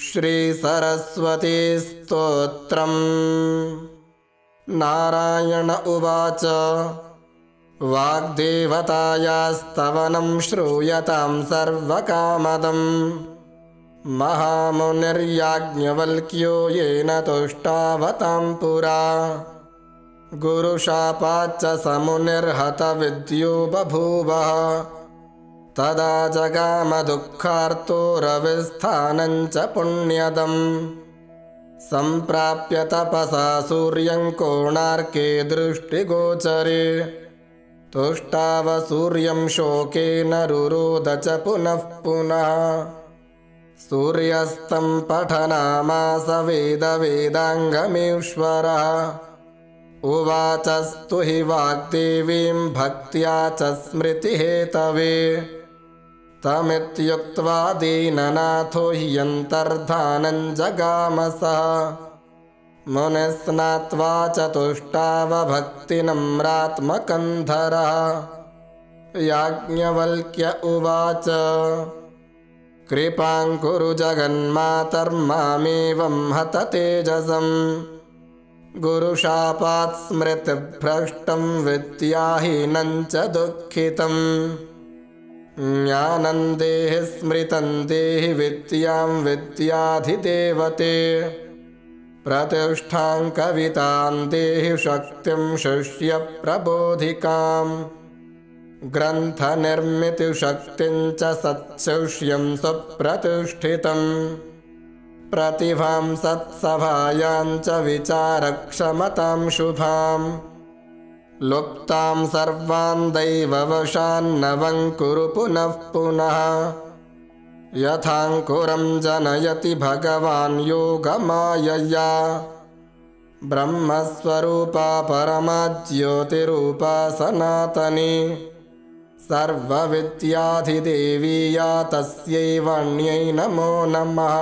श्री सरस्वती स्तोत्रम्। नारायण उवाच वाग्देवतायास्तवनं श्रूयतां सर्वकामदं महामुनिर्याज्ञवल्क्यो येन तुष्टावतां पुरा गुरुशापाच्च समुनिर्हतविद्यो बभूवः तदा जगाम दुःखार्तो रविस्थानं च पुण्यदम् सम्प्राप्य तपसा सूर्यं कोणार्के दृष्टिगोचरे तुष्टाव सूर्यं शोकेन रुरोध च पुनः पुनः सूर्यस्तं पठनामास वेदाङ्गमीश्वरः उवाचस्तु हि वाग्देवीं भक्त्या च स्मृतिहेतवे तमित्युक्त्वा दीननाथो ह्यन्तर्धानं जगाम सः मुनिस्नात्वा चतुष्टाव भक्तिनम्रात्मकन्धरः याज्ञवल्क्य उवाच कृपां कुरु जगन्मातर्मामेवं हततेजसं गुरुशापात् स्मृतिभ्रष्टं विद्याहीनं च दुःखितम् ज्ञानं देहि स्मृतं देहि विद्यां विद्याधिदेवते प्रतिष्ठां कवितां देहि शक्तिं शिष्यप्रबोधिकां ग्रन्थनिर्मितिशक्तिं च सत्शिष्यं सुप्रतिष्ठितं प्रतिभां सत्सभायां च विचारक्षमतां शुभां लुप्तां सर्वान् दैववशान्नवं कुरु पुनः पुनः यथाङ्कुरं जनयति भगवान् योगमायया ब्रह्मस्वरूपा परमाज्योतिरूपा सनातनी सर्वविद्याधिदेवी या तस्यै वाण्यै नमो नमः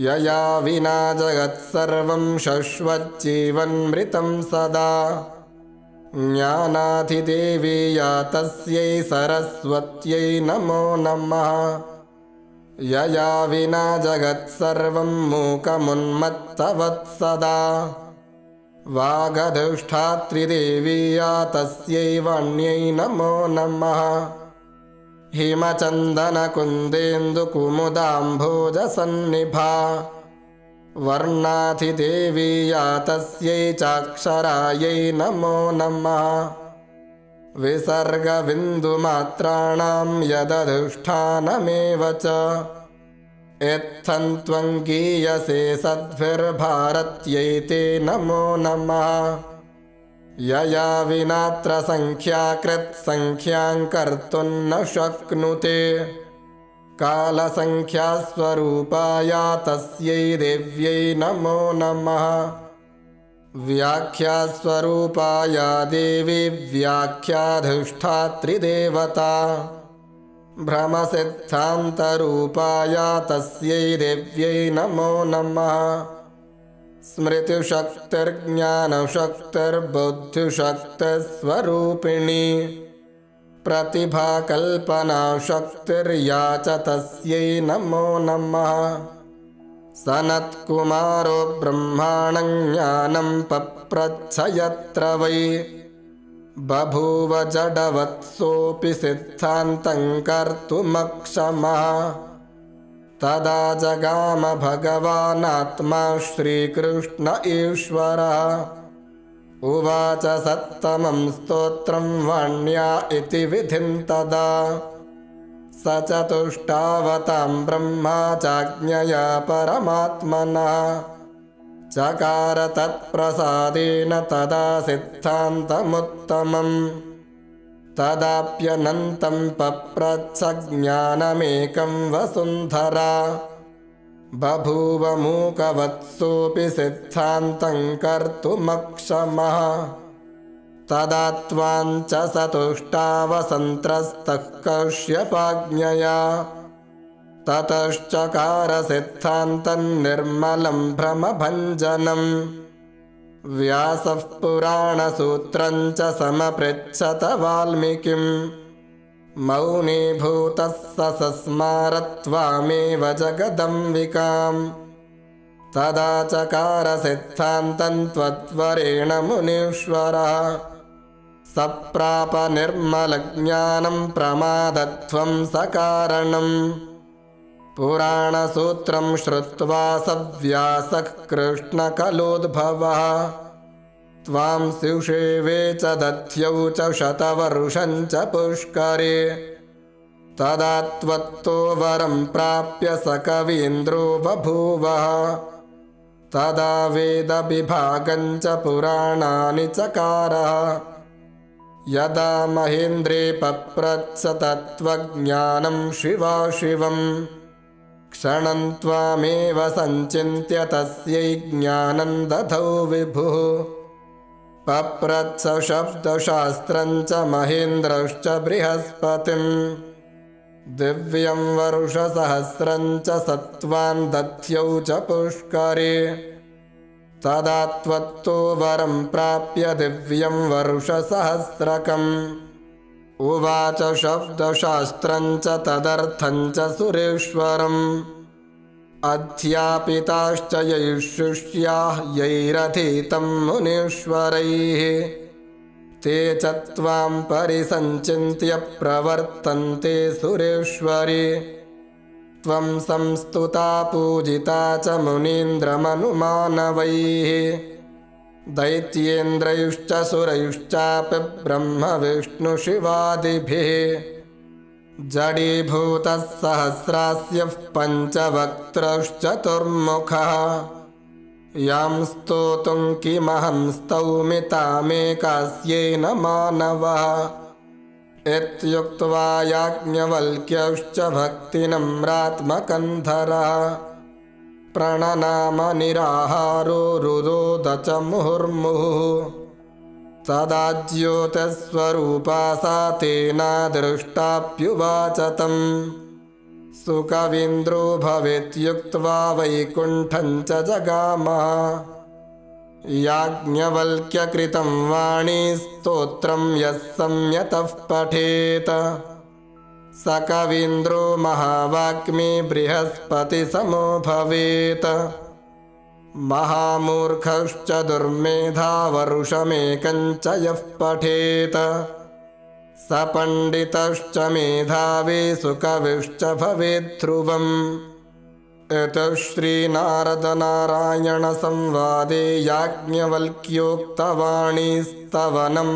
यया विना जगत्सर्वं शश्वज्जीवन्मृतं सदा ज्ञानाधिदेवी या तस्यै सरस्वत्यै नमो नमः यया विना जगत्सर्वं मूकमुन्मत्तवत्सदा वागधिष्ठात्रिदेवी या तस्यै वाण्यै नमो नमः हिमचन्दनकुन्देन्दुकुमुदाम्भोजसन्निभा वर्णाधिदेवी या तस्यै चाक्षरायै नमो नमः विसर्गबिन्दुमात्राणां यदधिष्ठानमेव च इत्थं त्वं गीयसे सद्भिर्भारत्यै ते नमो नमः यया विनात्र संख्याकृत्संख्यां कर्तुं न शक्नुते कालसंख्यास्वरूपाया तस्यै देव्यै नमो नमः व्याख्यास्वरूपाया देवी व्याख्याधिष्ठात्रिदेवता भ्रमसिद्धान्तरूपाया तस्यै देव्यै नमो नमः स्मृतिशक्तिर्ज्ञानशक्तिर्बुद्धिशक्तिस्वरूपिणी प्रतिभाकल्पनाशक्तिर्या च तस्यै नमो नमः सनत्कुमारो ब्रह्माणं ज्ञानं पप्रच्छ यत्र वै बभूव जडवत्सोऽपि सिद्धान्तं कर्तुमक्षमः तदा जगाम भगवानात्मा श्रीकृष्ण ईश्वरः उवाच सत्तमं स्तोत्रं वाण्या इति विधिं तदा स चतुष्टावतां ब्रह्मा चाज्ञया परमात्मना चकार तत्प्रसादेन तदा सिद्धान्तमुत्तमम् तदाप्यनन्तं पप्रच्छ ज्ञानमेकं वसुन्धरा बभूव मूकवत्सोऽपि सिद्धान्तं कर्तुमक्षमः तदा त्वां च सतुष्टाव सन्त्रस्तः कश्यपाज्ञया ततश्चकार सिद्धान्तं निर्मलं भ्रमभञ्जनम् व्यासः पुराणसूत्रं च समपृच्छत वाल्मीकिं मौनीभूतः स सस्मारत्वामेव जगदम्बिकाम् तदा चकार सिद्धान्तं त्वद्वरेण मुनीश्वरः सप्राप निर्मलज्ञानं प्रमादत्वं सकारणम् पुराणसूत्रं श्रुत्वा सव्यासः कृष्णकलोद्भवः त्वां शिषेवे च दध्यौ च शतवर्षं च पुष्करे तदा त्वत्तो वरं प्राप्य स कवीन्द्रो बभूवः तदा वेदविभागं च पुराणानि चकारः यदा महेन्द्रे पप्रच्छ तत्त्वज्ञानं शिवाशिवम् क्षणं त्वामेव सञ्चिन्त्य तस्यै ज्ञानं दधौ विभुः पप्रच्छ शब्दशास्त्रं च महेन्द्रश्च बृहस्पतिं दिव्यं वर्षसहस्रं च सत्त्वान् दध्यौ च पुष्करे तदा त्वत्तो वरं प्राप्य दिव्यं वर्षसहस्रकम् उवाच शब्दशास्त्रं च तदर्थं च सुरेश्वरम् अध्यापिताश्च यैः शिष्याः यैरधीतं मुनीश्वरैः ते च त्वां परिसञ्चिन्त्य प्रवर्तन्ते सुरेश्वरि त्वं संस्तुता पूजिता च मुनीन्द्रमनुमानवैः दैत्येन्द्रैश्च सुरैश्चापि ब्रह्मविष्णुशिवादिभिः जडीभूतः सहस्रास्यः पञ्चवक्त्रश्चतुर्मुखः यां स्तोतुं किमहं स्तौमि तामेकास्येन मानवः इत्युक्त्वा याज्ञवल्क्यश्च भक्तिनम्रात्मकन्धरः प्रणनाम निराहारो रुरोद च मुहुर्मुहुः तदा ज्योतिस्वरूपा सा तेनादृष्टाप्युवाच तं सुकवीन्द्रो भवेत्युक्त्वा वैकुण्ठं च जगामः याज्ञवल्क्यकृतं वाणी स्तोत्रं यः सम्यतः पठेत स कवीन्द्रो महावाग्मी बृहस्पतिसमो भवेत् महामूर्खश्च दुर्मेधा वर्षमेकं च यः पठेत स पण्डितश्च मेधावी सुकविश्च भवेत् ध्रुवम् इति श्रीनारदनारायणसंवादे याज्ञवल्क्योक्तवाणी स्तवनम्।